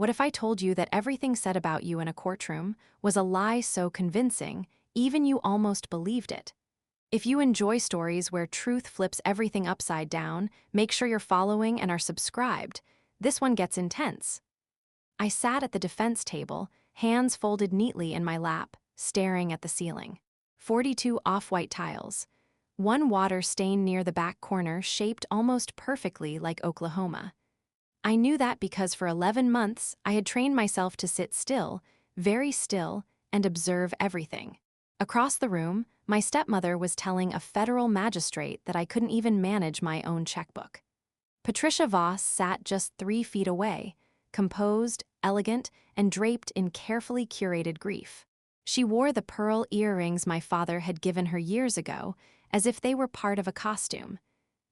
What if I told you that everything said about you in a courtroom was a lie so convincing, even you almost believed it? If you enjoy stories where truth flips everything upside down, make sure you're following and are subscribed. This one gets intense. I sat at the defense table, hands folded neatly in my lap, staring at the ceiling. 42 off-white tiles. One water stain near the back corner shaped almost perfectly like Oklahoma. I knew that because for 11 months I had trained myself to sit still, very still, and observe everything. Across the room, my stepmother was telling a federal magistrate that I couldn't even manage my own checkbook. Patricia Voss sat just 3 feet away, composed, elegant, and draped in carefully curated grief. She wore the pearl earrings my father had given her years ago, as if they were part of a costume.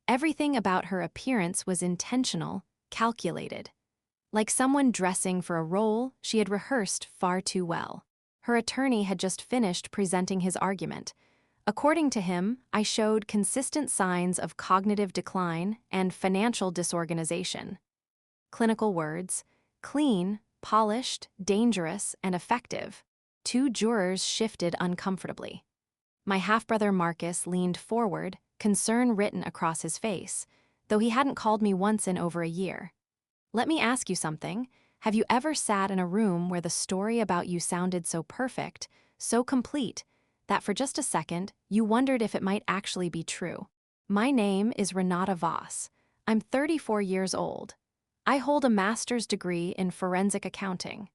Everything about her appearance was intentional, calculated. Like someone dressing for a role she had rehearsed far too well. Her attorney had just finished presenting his argument. According to him, I showed consistent signs of cognitive decline and financial disorganization. Clinical words: clean, polished, dangerous, and effective. 2 jurors shifted uncomfortably. My half-brother Marcus leaned forward, concern written across his face, though he hadn't called me once in over a year. Let me ask you something. Have you ever sat in a room where the story about you sounded so perfect, so complete, that for just a second you wondered if it might actually be true? My name is Renata Voss. I'm 34 years old. I hold a master's degree in forensic accounting.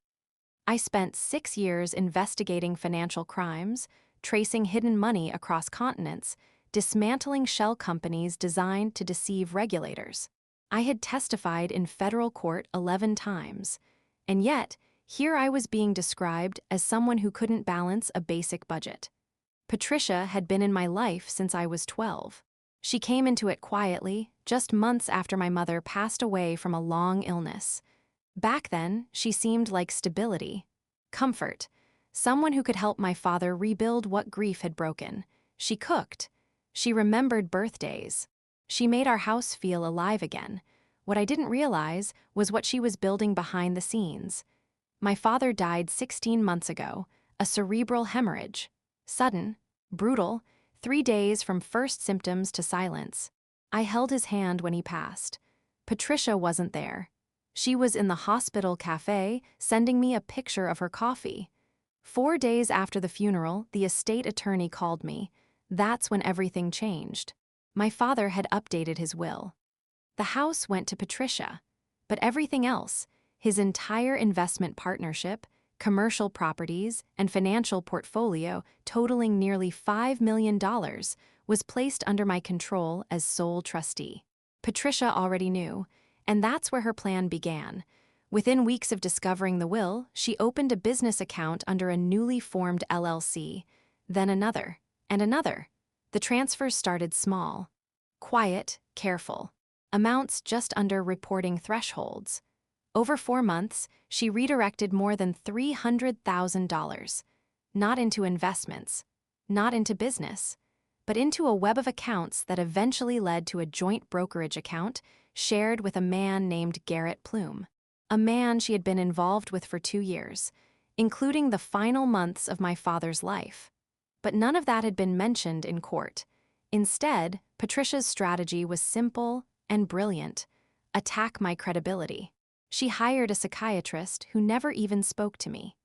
I spent 6 years investigating financial crimes, tracing hidden money across continents, dismantling shell companies designed to deceive regulators. I had testified in federal court 11 times, and yet, here I was being described as someone who couldn't balance a basic budget. Patricia had been in my life since I was 12. She came into it quietly, just months after my mother passed away from a long illness. Back then, she seemed like stability, comfort, someone who could help my father rebuild what grief had broken. She cooked. She remembered birthdays. She made our house feel alive again. What I didn't realize was what she was building behind the scenes. My father died 16 months ago, a cerebral hemorrhage. Sudden, brutal, 3 days from first symptoms to silence. I held his hand when he passed. Patricia wasn't there. She was in the hospital cafe, sending me a picture of her coffee. 4 days after the funeral, the estate attorney called me. That's when everything changed. My father had updated his will. The house went to Patricia, but everything else, his entire investment partnership, commercial properties, and financial portfolio totaling nearly $5 million, was placed under my control as sole trustee. Patricia already knew, and that's where her plan began. Within weeks of discovering the will, she opened a business account under a newly formed LLC, then another, and another. The transfers started small, quiet, careful, amounts just under reporting thresholds. Over 4 months, she redirected more than $300,000, not into investments, not into business, but into a web of accounts that eventually led to a joint brokerage account shared with a man named Garrett Plume, a man she had been involved with for 2 years, including the final months of my father's life. But none of that had been mentioned in court. Instead, Patricia's strategy was simple and brilliant: attack my credibility. She hired a psychiatrist who never even spoke to me.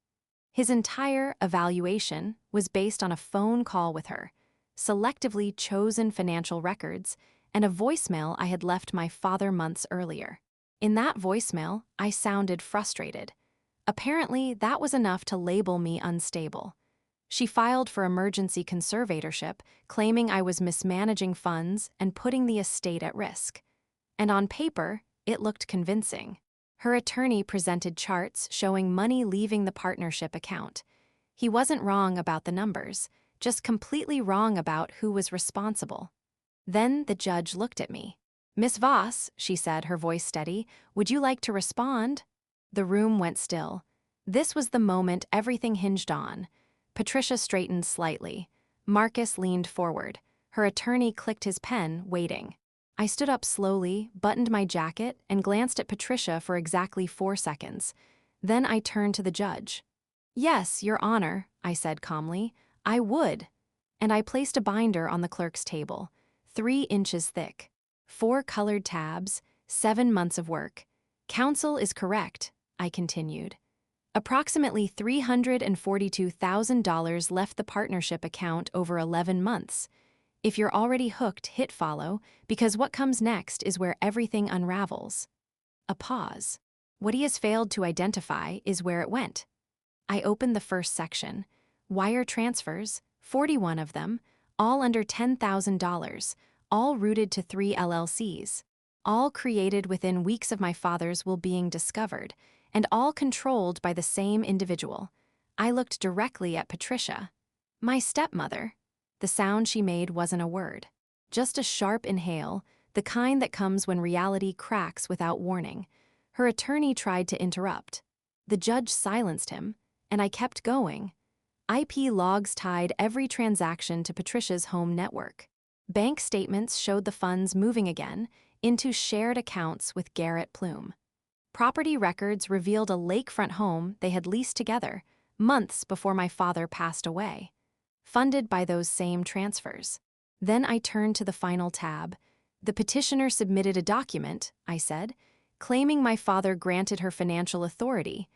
His entire evaluation was based on a phone call with her, selectively chosen financial records, and a voicemail I had left my father months earlier. In that voicemail, I sounded frustrated. Apparently, that was enough to label me unstable. She filed for emergency conservatorship, claiming I was mismanaging funds and putting the estate at risk. And on paper, it looked convincing. Her attorney presented charts showing money leaving the partnership account. He wasn't wrong about the numbers, just completely wrong about who was responsible. Then the judge looked at me. "Miss Voss," she said, her voice steady, "would you like to respond?" The room went still. This was the moment everything hinged on. Patricia straightened slightly. Marcus leaned forward. Her attorney clicked his pen, waiting. I stood up slowly, buttoned my jacket, and glanced at Patricia for exactly 4 seconds. Then I turned to the judge. "Yes, Your Honor," I said calmly, "I would." And I placed a binder on the clerk's table, 3 inches thick. 4 colored tabs, 7 months of work. "Counsel is correct," I continued. "Approximately $342,000 left the partnership account over 11 months. If you're already hooked, hit follow, because what comes next is where everything unravels." A pause. What he has failed to identify is where it went. I opened the first section. Wire transfers, 41 of them, all under $10,000, all routed to 3 LLCs, all created within weeks of my father's will being discovered, and all controlled by the same individual. I looked directly at Patricia. My stepmother. The sound she made wasn't a word. Just a sharp inhale, the kind that comes when reality cracks without warning. Her attorney tried to interrupt. The judge silenced him, and I kept going. IP logs tied every transaction to Patricia's home network. Bank statements showed the funds moving again into shared accounts with Garrett Plume. Property records revealed a lakefront home they had leased together, months before my father passed away, funded by those same transfers. Then I turned to the final tab. "The petitioner submitted a document," I said, "claiming my father granted her financial authority."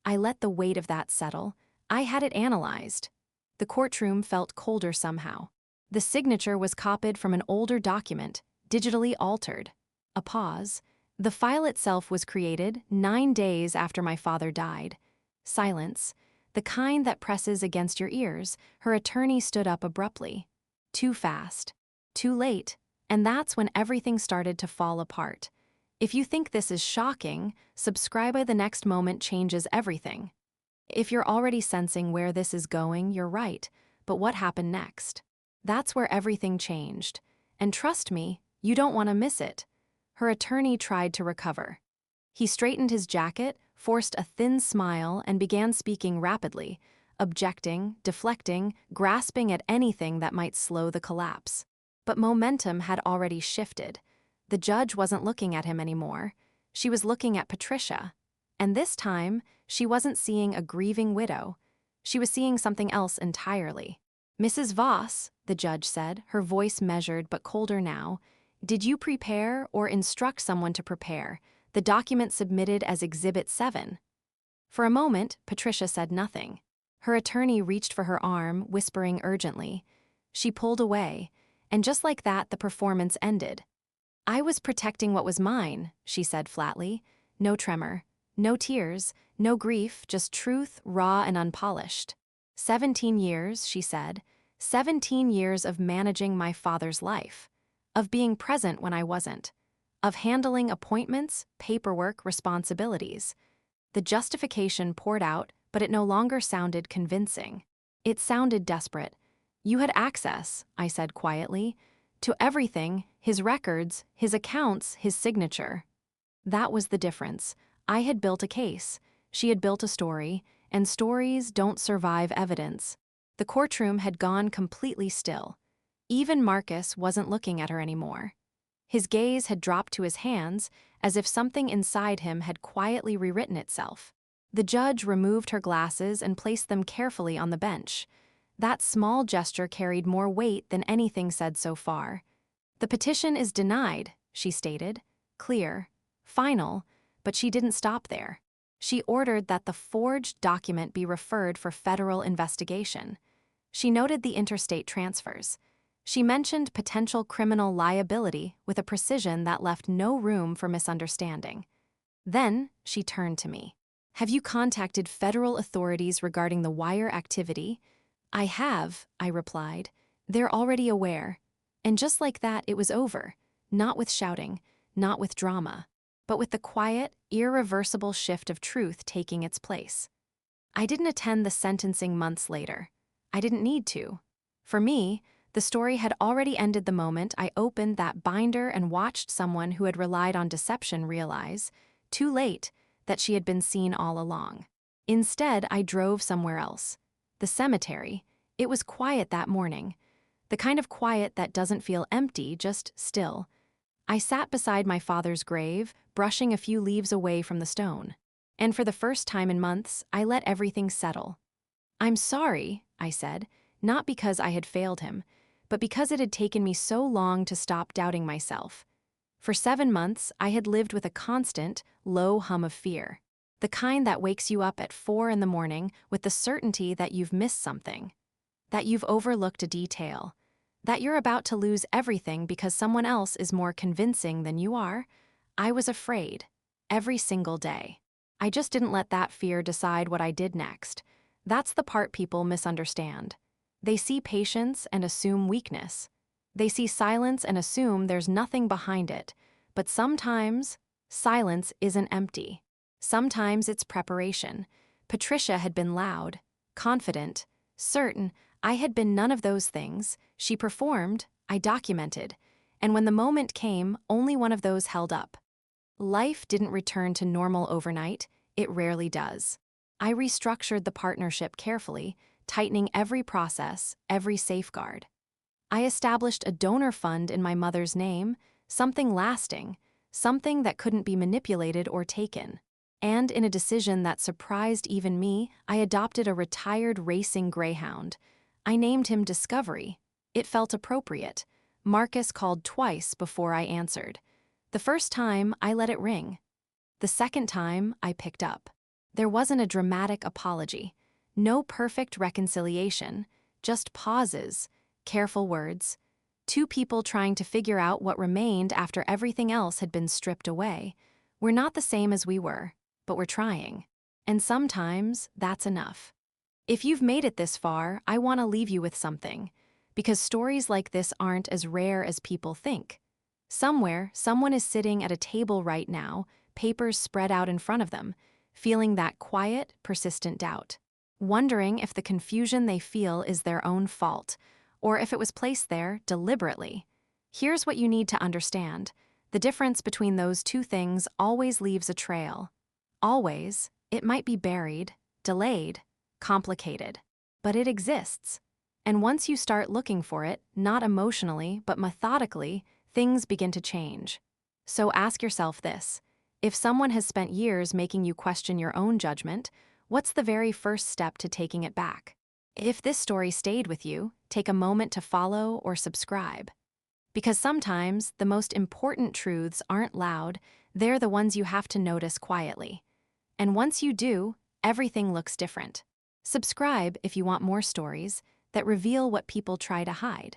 I let the weight of that settle. I had it analyzed. The courtroom felt colder somehow. The signature was copied from an older document, digitally altered. A pause. The file itself was created 9 days after my father died. Silence. The kind that presses against your ears. Her attorney stood up abruptly. Too fast. Too late. And that's when everything started to fall apart. If you think this is shocking, subscribe. The next moment changes everything. If you're already sensing where this is going, you're right. But what happened next? That's where everything changed. And trust me, you don't want to miss it. Her attorney tried to recover. He straightened his jacket, forced a thin smile, and began speaking rapidly, objecting, deflecting, grasping at anything that might slow the collapse. But momentum had already shifted. The judge wasn't looking at him anymore. She was looking at Patricia. And this time, she wasn't seeing a grieving widow. She was seeing something else entirely. "Mrs. Voss," the judge said, her voice measured but colder now, "did you prepare or instruct someone to prepare the document submitted as Exhibit 7? For a moment, Patricia said nothing. Her attorney reached for her arm, whispering urgently. She pulled away, and just like that, the performance ended. "I was protecting what was mine," she said flatly. No tremor. No tears, no grief, just truth, raw and unpolished. 17 years, she said. 17 years of managing my father's life. Of being present when I wasn't. Of handling appointments, paperwork, responsibilities. The justification poured out, but it no longer sounded convincing. It sounded desperate. "You had access," I said quietly, "to everything, his records, his accounts, his signature." That was the difference. I had built a case. She had built a story, and stories don't survive evidence. The courtroom had gone completely still. Even Marcus wasn't looking at her anymore. His gaze had dropped to his hands, as if something inside him had quietly rewritten itself. The judge removed her glasses and placed them carefully on the bench. That small gesture carried more weight than anything said so far. "The petition is denied," she stated. Clear. Final. But she didn't stop there. She ordered that the forged document be referred for federal investigation. She noted the interstate transfers. She mentioned potential criminal liability with a precision that left no room for misunderstanding. Then she turned to me. "Have you contacted federal authorities regarding the wire activity?" "I have," I replied. "They're already aware." And just like that, it was over. Not with shouting, not with drama, but with the quiet, irreversible shift of truth taking its place. I didn't attend the sentencing months later. I didn't need to. For me, the story had already ended the moment I opened that binder and watched someone who had relied on deception realize, too late, that she had been seen all along. Instead, I drove somewhere else. The cemetery. It was quiet that morning. The kind of quiet that doesn't feel empty, just still. I sat beside my father's grave, brushing a few leaves away from the stone. And for the first time in months, I let everything settle. "I'm sorry," I said, not because I had failed him, but because it had taken me so long to stop doubting myself. For 7 months, I had lived with a constant, low hum of fear. The kind that wakes you up at 4 in the morning with the certainty that you've missed something, that you've overlooked a detail, that you're about to lose everything because someone else is more convincing than you are. I was afraid, every single day. I just didn't let that fear decide what I did next. That's the part people misunderstand. They see patience and assume weakness. They see silence and assume there's nothing behind it. But sometimes, silence isn't empty. Sometimes it's preparation. Patricia had been loud, confident, certain. I had been none of those things. She performed, I documented. And when the moment came, only one of those held up. Life didn't return to normal overnight. It rarely does. I restructured the partnership carefully, tightening every process, every safeguard. I established a donor fund in my mother's name, something lasting, something that couldn't be manipulated or taken. And in a decision that surprised even me, I adopted a retired racing greyhound. I named him Discovery. It felt appropriate. Marcus called twice before I answered. The first time, I let it ring. The second time, I picked up. There wasn't a dramatic apology. No perfect reconciliation. Just pauses, careful words. Two people trying to figure out what remained after everything else had been stripped away. We're not the same as we were, but we're trying. And sometimes, that's enough. If you've made it this far, I want to leave you with something. Because stories like this aren't as rare as people think. Somewhere, someone is sitting at a table right now, papers spread out in front of them, feeling that quiet, persistent doubt. Wondering if the confusion they feel is their own fault, or if it was placed there deliberately. Here's what you need to understand. The difference between those two things always leaves a trail. Always, it might be buried, delayed, complicated, but it exists. And once you start looking for it, not emotionally, but methodically, things begin to change. So ask yourself this. If someone has spent years making you question your own judgment, what's the very first step to taking it back? If this story stayed with you, take a moment to follow or subscribe. Because sometimes the most important truths aren't loud, they're the ones you have to notice quietly. And once you do, everything looks different. Subscribe if you want more stories that reveal what people try to hide.